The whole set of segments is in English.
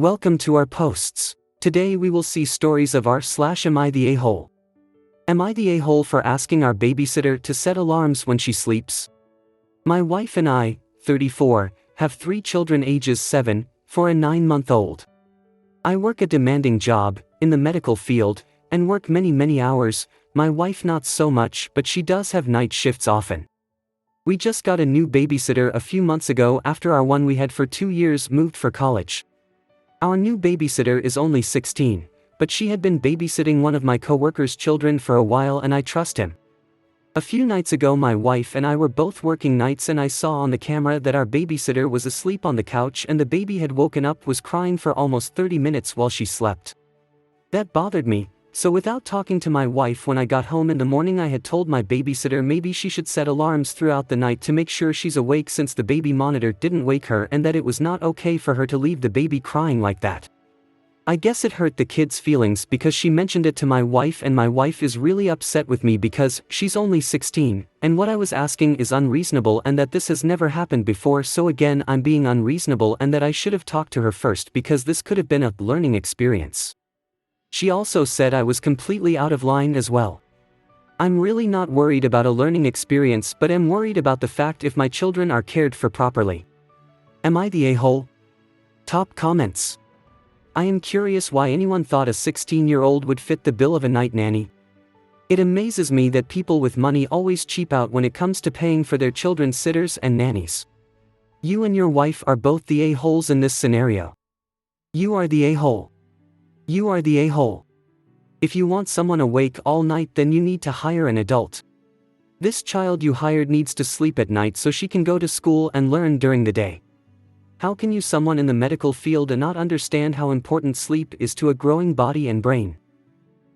Welcome to our posts. Today we will see stories of am I the a-hole? Am I the a-hole for asking our babysitter to set alarms when she sleeps? My wife and I, 34, have 3 children ages 7, 4 and 9-month-old. I work a demanding job, in the medical field, and work many hours. My wife not so much, but she does have night shifts often. We just got a new babysitter a few months ago after our one we had for 2 years moved for college. Our new babysitter is only 16, but she had been babysitting one of my coworkers' children for a while and I trust him. A few nights ago my wife and I were both working nights and I saw on the camera that our babysitter was asleep on the couch and the baby had woken up was crying for almost 30 minutes while she slept. That bothered me, so without talking to my wife when I got home in the morning I had told my babysitter maybe she should set alarms throughout the night to make sure she's awake since the baby monitor didn't wake her and that it was not okay for her to leave the baby crying like that. I guess it hurt the kid's feelings because she mentioned it to my wife and my wife is really upset with me because she's only 16, and what I was asking is unreasonable and that this has never happened before, so again I'm being unreasonable and that I should have talked to her first because this could have been a learning experience. She also said I was completely out of line as well. I'm really not worried about a learning experience but am worried about the fact if my children are cared for properly. Am I the a-hole? Top comments. I am curious why anyone thought a 16-year-old would fit the bill of a night nanny. It amazes me that people with money always cheap out when it comes to paying for their children's sitters and nannies. You and your wife are both the a-holes in this scenario. You are the a-hole. You are the a-hole. If you want someone awake all night then you need to hire an adult. This child you hired needs to sleep at night so she can go to school and learn during the day. How can you someone in the medical field and not understand how important sleep is to a growing body and brain?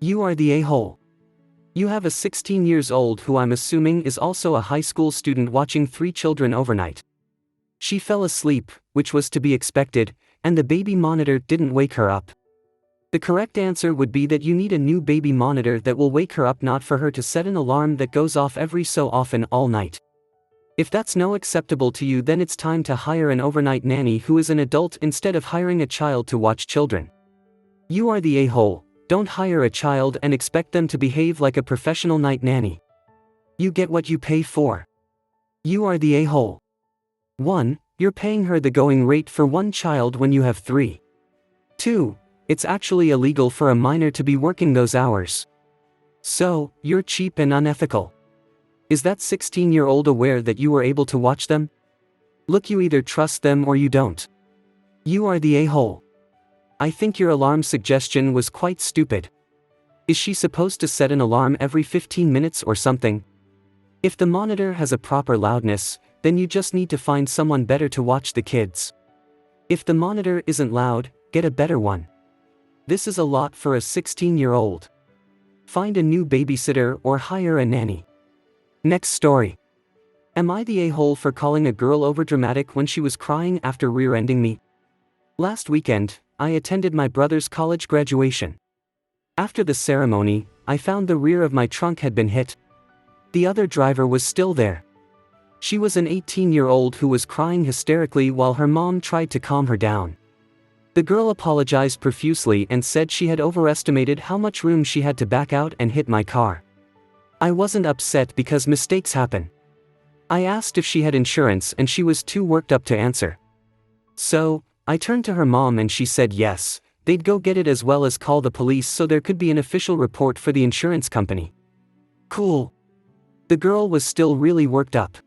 You are the a-hole. You have a 16 years old who I'm assuming is also a high school student watching 3 children overnight. She fell asleep, which was to be expected, and the baby monitor didn't wake her up. The correct answer would be that you need a new baby monitor that will wake her up, not for her to set an alarm that goes off every so often all night. If that's no acceptable to you then it's time to hire an overnight nanny who is an adult instead of hiring a child to watch children. You are the a-hole. Don't hire a child and expect them to behave like a professional night nanny. You get what you pay for. You are the a-hole. 1. You're paying her the going rate for 1 child when you have 3. 2. It's actually illegal for a minor to be working those hours. So, you're cheap and unethical. Is that 16-year-old aware that you were able to watch them? Look, you either trust them or you don't. You are the a-hole. I think your alarm suggestion was quite stupid. Is she supposed to set an alarm every 15 minutes or something? If the monitor has a proper loudness, then you just need to find someone better to watch the kids. If the monitor isn't loud, get a better one. This is a lot for a 16-year-old. Find a new babysitter or hire a nanny. Next story. Am I the a-hole for calling a girl overdramatic when she was crying after rear-ending me? Last weekend, I attended my brother's college graduation. After the ceremony, I found the rear of my trunk had been hit. The other driver was still there. She was an 18-year-old who was crying hysterically while her mom tried to calm her down. The girl apologized profusely and said she had overestimated how much room she had to back out and hit my car. I wasn't upset because mistakes happen. I asked if she had insurance and she was too worked up to answer. So, I turned to her mom and she said yes, they'd go get it as well as call the police so there could be an official report for the insurance company. Cool. The girl was still really worked up.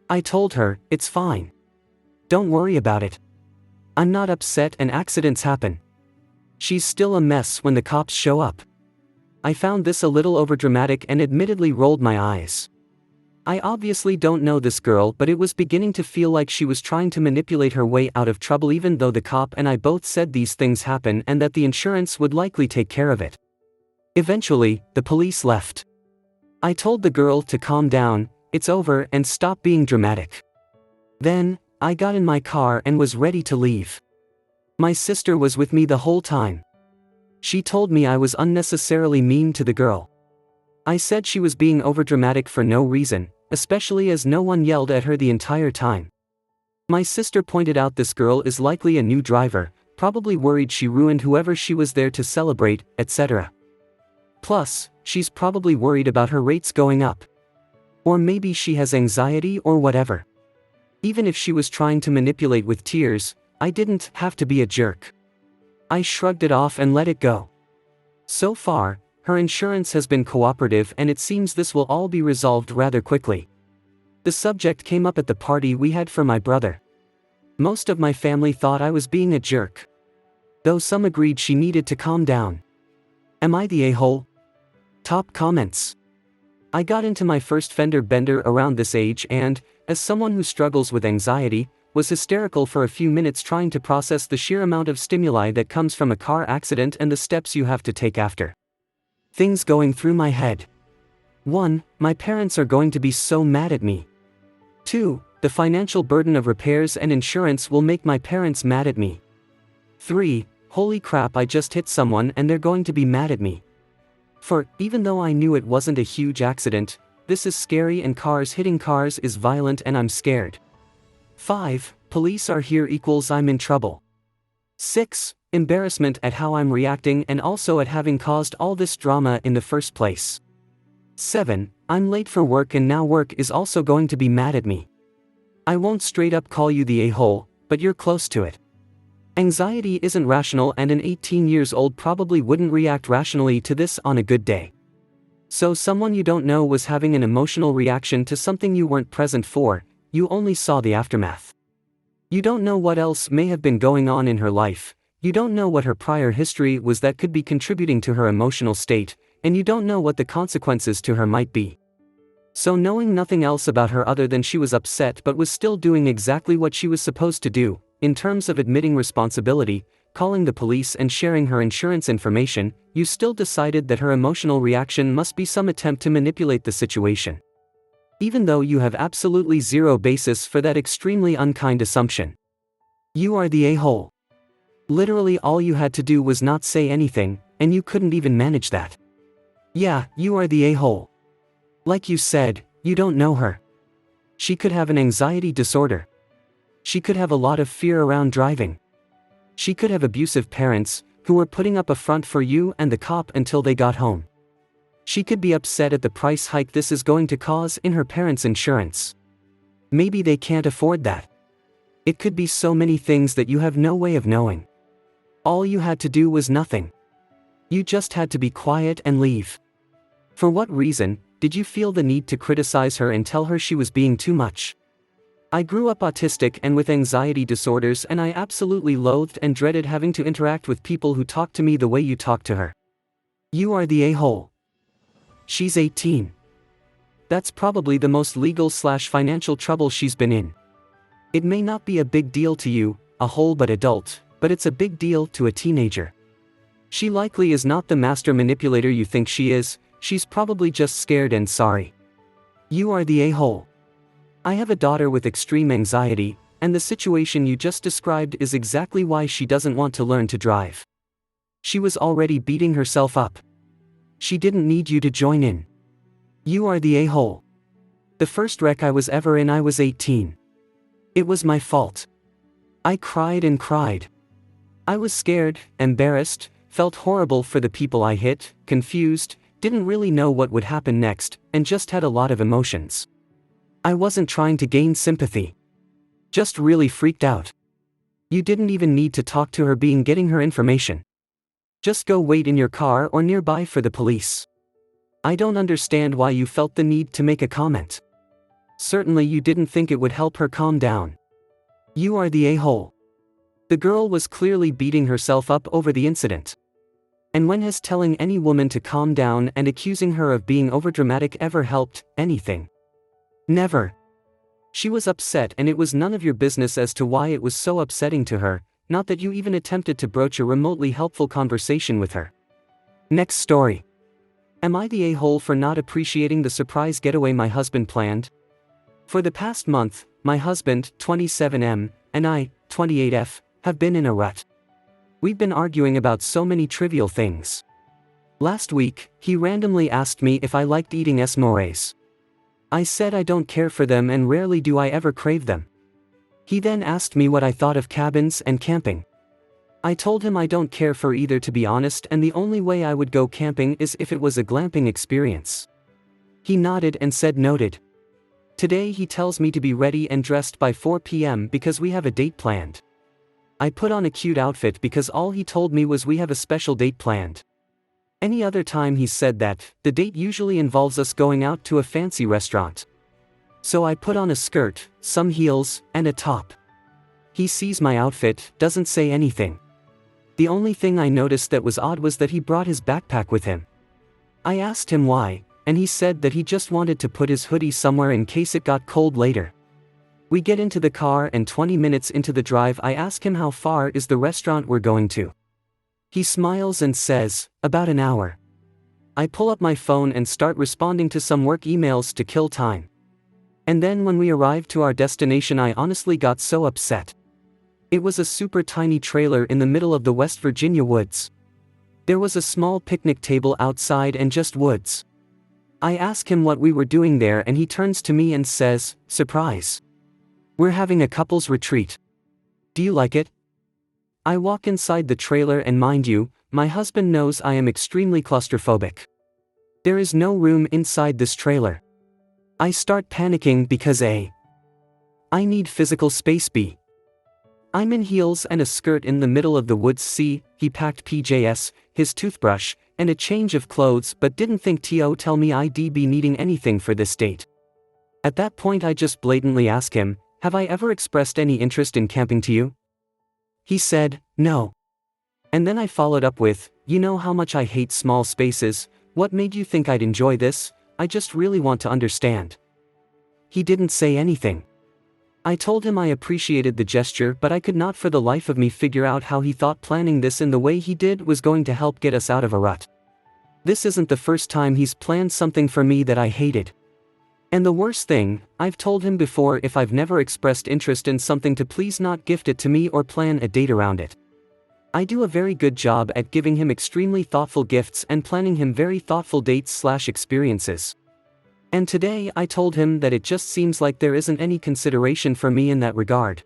I told her, it's fine. Don't worry about it. I'm not upset and accidents happen. She's still a mess when the cops show up. I found this a little overdramatic and admittedly rolled my eyes. I obviously don't know this girl, but it was beginning to feel like she was trying to manipulate her way out of trouble even though the cop and I both said these things happen and that the insurance would likely take care of it. Eventually, the police left. I told the girl to calm down, it's over, and stop being dramatic. Then, I got in my car and was ready to leave. My sister was with me the whole time. She told me I was unnecessarily mean to the girl. I said she was being overdramatic for no reason, especially as no one yelled at her the entire time. My sister pointed out this girl is likely a new driver, probably worried she ruined whoever she was there to celebrate, etc. Plus, she's probably worried about her rates going up. Or maybe she has anxiety or whatever. Even if she was trying to manipulate with tears, I didn't have to be a jerk. I shrugged it off and let it go. So far, her insurance has been cooperative and it seems this will all be resolved rather quickly. The subject came up at the party we had for my brother. Most of my family thought I was being a jerk, though some agreed she needed to calm down. Am I the a-hole? Top comments. I got into my first fender bender around this age and, as someone who struggles with anxiety, was hysterical for a few minutes trying to process the sheer amount of stimuli that comes from a car accident and the steps you have to take after. Things going through my head. 1. My parents are going to be so mad at me. 2. The financial burden of repairs and insurance will make my parents mad at me. 3. Holy crap, I just hit someone and they're going to be mad at me. 4. Even though I knew it wasn't a huge accident, this is scary and cars hitting cars is violent and I'm scared. 5. Police are here equals I'm in trouble. 6. Embarrassment at how I'm reacting and also at having caused all this drama in the first place. 7. I'm late for work and now work is also going to be mad at me. I won't straight up call you the a-hole, but you're close to it. Anxiety isn't rational and an 18-years-old probably wouldn't react rationally to this on a good day. So someone you don't know was having an emotional reaction to something you weren't present for, you only saw the aftermath. You don't know what else may have been going on in her life, you don't know what her prior history was that could be contributing to her emotional state, and you don't know what the consequences to her might be. So knowing nothing else about her other than she was upset but was still doing exactly what she was supposed to do, in terms of admitting responsibility, calling the police and sharing her insurance information, you still decided that her emotional reaction must be some attempt to manipulate the situation. Even though you have absolutely zero basis for that extremely unkind assumption. You are the a-hole. Literally all you had to do was not say anything, and you couldn't even manage that. Yeah, you are the a-hole. Like you said, you don't know her. She could have an anxiety disorder. She could have a lot of fear around driving. She could have abusive parents, who were putting up a front for you and the cop until they got home. She could be upset at the price hike this is going to cause in her parents' insurance. Maybe they can't afford that. It could be so many things that you have no way of knowing. All you had to do was nothing. You just had to be quiet and leave. For what reason did you feel the need to criticize her and tell her she was being too much? I grew up autistic and with anxiety disorders and I absolutely loathed and dreaded having to interact with people who talked to me the way you talked to her. You are the a-hole. She's 18. That's probably the most legal/financial trouble she's been in. It may not be a big deal to you, a whole but adult, but it's a big deal to a teenager. She likely is not the master manipulator you think she is, she's probably just scared and sorry. You are the a-hole. I have a daughter with extreme anxiety, and the situation you just described is exactly why she doesn't want to learn to drive. She was already beating herself up. She didn't need you to join in. You are the a-hole. The first wreck I was ever in I was 18. It was my fault. I cried and cried. I was scared, embarrassed, felt horrible for the people I hit, confused, didn't really know what would happen next, and just had a lot of emotions. I wasn't trying to gain sympathy. Just really freaked out. You didn't even need to talk to her being getting her information. Just go wait in your car or nearby for the police. I don't understand why you felt the need to make a comment. Certainly you didn't think it would help her calm down. You are the a-hole. The girl was clearly beating herself up over the incident. And when has telling any woman to calm down and accusing her of being overdramatic ever helped anything? Never. She was upset and it was none of your business as to why it was so upsetting to her, not that you even attempted to broach a remotely helpful conversation with her. Next story. Am I the a-hole for not appreciating the surprise getaway my husband planned? For the past month, my husband, 27M, and I, 28F, have been in a rut. We've been arguing about so many trivial things. Last week, he randomly asked me if I liked eating s'mores. I said I don't care for them and rarely do I ever crave them. He then asked me what I thought of cabins and camping. I told him I don't care for either, to be honest, and the only way I would go camping is if it was a glamping experience. He nodded and said noted. Today he tells me to be ready and dressed by 4 p.m. because we have a date planned. I put on a cute outfit because all he told me was we have a special date planned. Any other time he's said that, the date usually involves us going out to a fancy restaurant. So I put on a skirt, some heels, and a top. He sees my outfit, doesn't say anything. The only thing I noticed that was odd was that he brought his backpack with him. I asked him why, and he said that he just wanted to put his hoodie somewhere in case it got cold later. We get into the car and 20 minutes into the drive I ask him how far is the restaurant we're going to. He smiles and says, about an hour. I pull up my phone and start responding to some work emails to kill time. And then when we arrived to our destination I honestly got so upset. It was a super tiny trailer in the middle of the West Virginia woods. There was a small picnic table outside and just woods. I ask him what we were doing there and he turns to me and says, surprise. We're having a couples retreat. Do you like it? I walk inside the trailer and mind you, my husband knows I am extremely claustrophobic. There is no room inside this trailer. I start panicking because A. I need physical space, B. I'm in heels and a skirt in the middle of the woods, C. He packed PJs, his toothbrush, and a change of clothes but didn't think to tell me I'd be needing anything for this date. At that point I just blatantly ask him, have I ever expressed any interest in camping to you? He said, no. And then I followed up with, you know how much I hate small spaces, what made you think I'd enjoy this? I just really want to understand. He didn't say anything. I told him I appreciated the gesture but I could not for the life of me figure out how he thought planning this in the way he did was going to help get us out of a rut. This isn't the first time he's planned something for me that I hated. And the worst thing, I've told him before if I've never expressed interest in something to please not gift it to me or plan a date around it. I do a very good job at giving him extremely thoughtful gifts and planning him very thoughtful dates/experiences. And today I told him that it just seems like there isn't any consideration for me in that regard.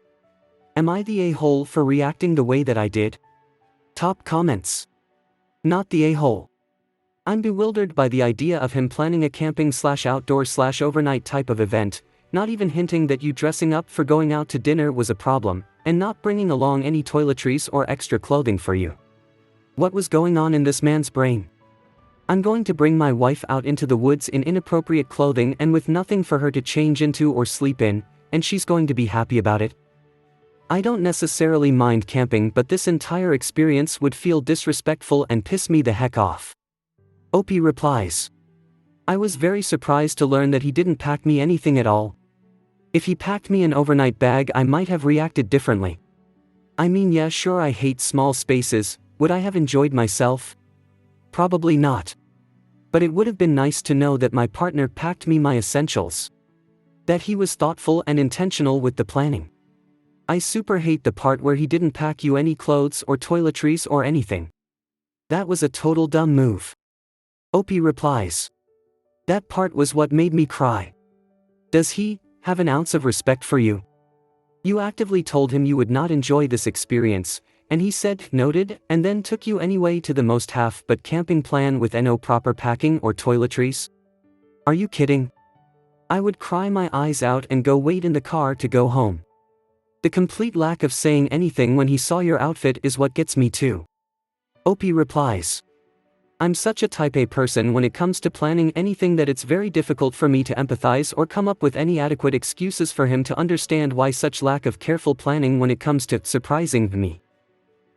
Am I the a-hole for reacting the way that I did? Top comments. Not the a-hole. I'm bewildered by the idea of him planning a camping/outdoor/overnight type of event, not even hinting that you dressing up for going out to dinner was a problem, and not bringing along any toiletries or extra clothing for you. What was going on in this man's brain? I'm going to bring my wife out into the woods in inappropriate clothing and with nothing for her to change into or sleep in, and she's going to be happy about it? I don't necessarily mind camping, but this entire experience would feel disrespectful and piss me the heck off. Opie replies. I was very surprised to learn that he didn't pack me anything at all. If he packed me an overnight bag I might have reacted differently. I mean, yeah, sure, I hate small spaces. Would I have enjoyed myself? Probably not. But it would have been nice to know that my partner packed me my essentials. That he was thoughtful and intentional with the planning. I super hate the part where he didn't pack you any clothes or toiletries or anything. That was a total dumb move. Opie replies. That part was what made me cry. Does he have an ounce of respect for you? You actively told him you would not enjoy this experience, and he said, noted, and then took you anyway to the most half-but camping plan with no proper packing or toiletries? Are you kidding? I would cry my eyes out and go wait in the car to go home. The complete lack of saying anything when he saw your outfit is what gets me too. Opie replies. I'm such a type A person when it comes to planning anything that it's very difficult for me to empathize or come up with any adequate excuses for him to understand why such lack of careful planning when it comes to surprising me.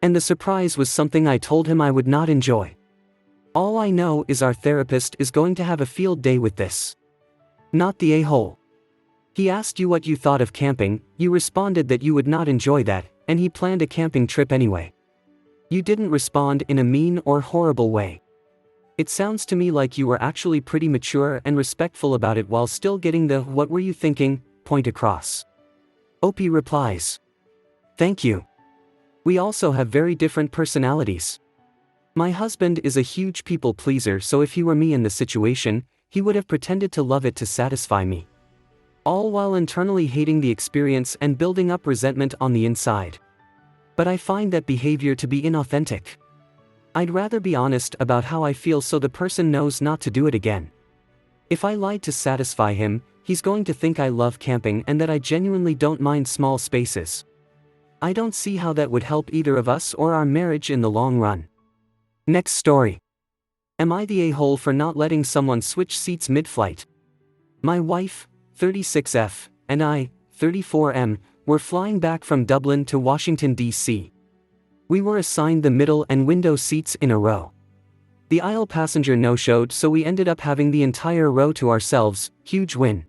And the surprise was something I told him I would not enjoy. All I know is our therapist is going to have a field day with this. Not the a-hole. He asked you what you thought of camping, you responded that you would not enjoy that, and he planned a camping trip anyway. You didn't respond in a mean or horrible way. It sounds to me like you were actually pretty mature and respectful about it while still getting the "what were you thinking" point across. Opie replies. Thank you. We also have very different personalities. My husband is a huge people pleaser, so if he were me in the situation, he would have pretended to love it to satisfy me. All while internally hating the experience and building up resentment on the inside. But I find that behavior to be inauthentic. I'd rather be honest about how I feel so the person knows not to do it again. If I lied to satisfy him, he's going to think I love camping and that I genuinely don't mind small spaces. I don't see how that would help either of us or our marriage in the long run. Next story. Am I the a-hole for not letting someone switch seats mid-flight? My wife, 36F, and I, 34M, were flying back from Dublin to Washington, D.C. We were assigned the middle and window seats in a row. The aisle passenger no-showed, so we ended up having the entire row to ourselves. Huge win.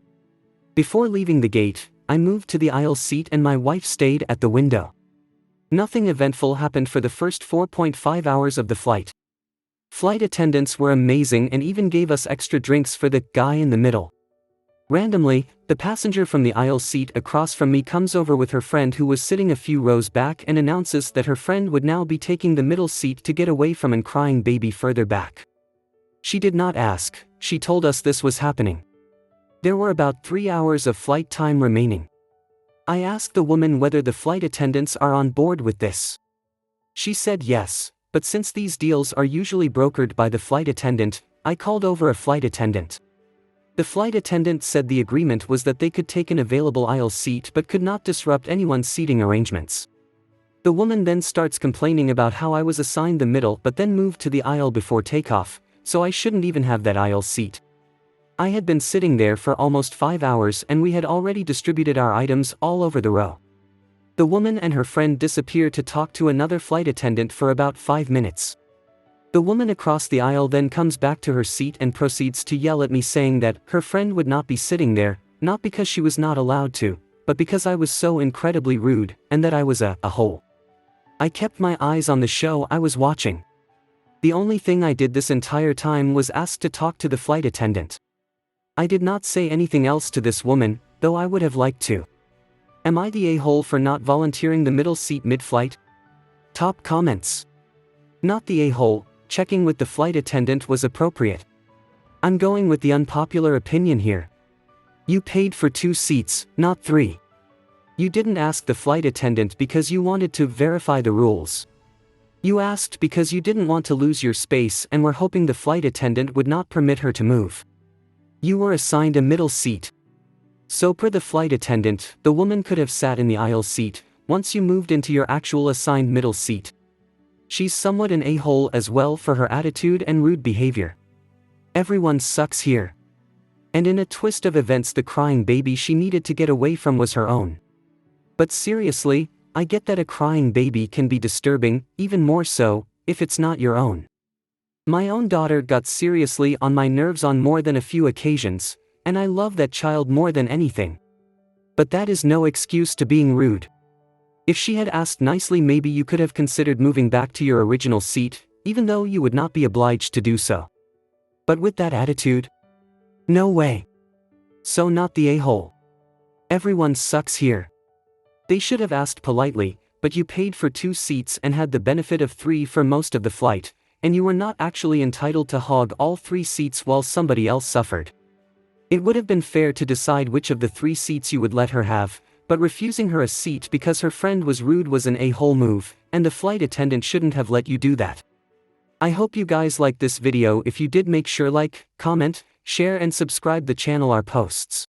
Before leaving the gate, I moved to the aisle seat and my wife stayed at the window. Nothing eventful happened for the first 4.5 hours of the flight. Flight attendants were amazing and even gave us extra drinks for the guy in the middle. Randomly, the passenger from the aisle seat across from me comes over with her friend who was sitting a few rows back and announces that her friend would now be taking the middle seat to get away from a crying baby further back. She did not ask, she told us this was happening. There were about 3 hours of flight time remaining. I asked the woman whether the flight attendants are on board with this. She said yes, but since these deals are usually brokered by the flight attendant, I called over a flight attendant. The flight attendant said the agreement was that they could take an available aisle seat but could not disrupt anyone's seating arrangements. The woman then starts complaining about how I was assigned the middle but then moved to the aisle before takeoff, so I shouldn't even have that aisle seat. I had been sitting there for almost 5 hours and we had already distributed our items all over the row. The woman and her friend disappeared to talk to another flight attendant for about 5 minutes. The woman across the aisle then comes back to her seat and proceeds to yell at me saying that her friend would not be sitting there, not because she was not allowed to, but because I was so incredibly rude, and that I was a hole. I kept my eyes on the show I was watching. The only thing I did this entire time was ask to talk to the flight attendant. I did not say anything else to this woman, though I would have liked to. Am I the a-hole for not volunteering the middle seat mid-flight? Top comments. Not the a-hole. Checking with the flight attendant was appropriate. I'm going with the unpopular opinion here. You paid for 2 seats, not 3. You didn't ask the flight attendant because you wanted to verify the rules. You asked because you didn't want to lose your space and were hoping the flight attendant would not permit her to move. You were assigned a middle seat. So per the flight attendant, the woman could have sat in the aisle seat, once you moved into your actual assigned middle seat. She's somewhat an a-hole as well for her attitude and rude behavior. Everyone sucks here. And in a twist of events, the crying baby she needed to get away from was her own. But seriously, I get that a crying baby can be disturbing, even more so, if it's not your own. My own daughter got seriously on my nerves on more than a few occasions, and I love that child more than anything. But that is no excuse to being rude. If she had asked nicely, maybe you could have considered moving back to your original seat, even though you would not be obliged to do so. But with that attitude? No way. So not the a-hole. Everyone sucks here. They should have asked politely, but you paid for 2 seats and had the benefit of 3 for most of the flight, and you were not actually entitled to hog all 3 seats while somebody else suffered. It would have been fair to decide which of the 3 seats you would let her have, but refusing her a seat because her friend was rude was an a-hole move, and the flight attendant shouldn't have let you do that. I hope you guys liked this video. If you did, make sure like, comment, share and subscribe the channel our posts.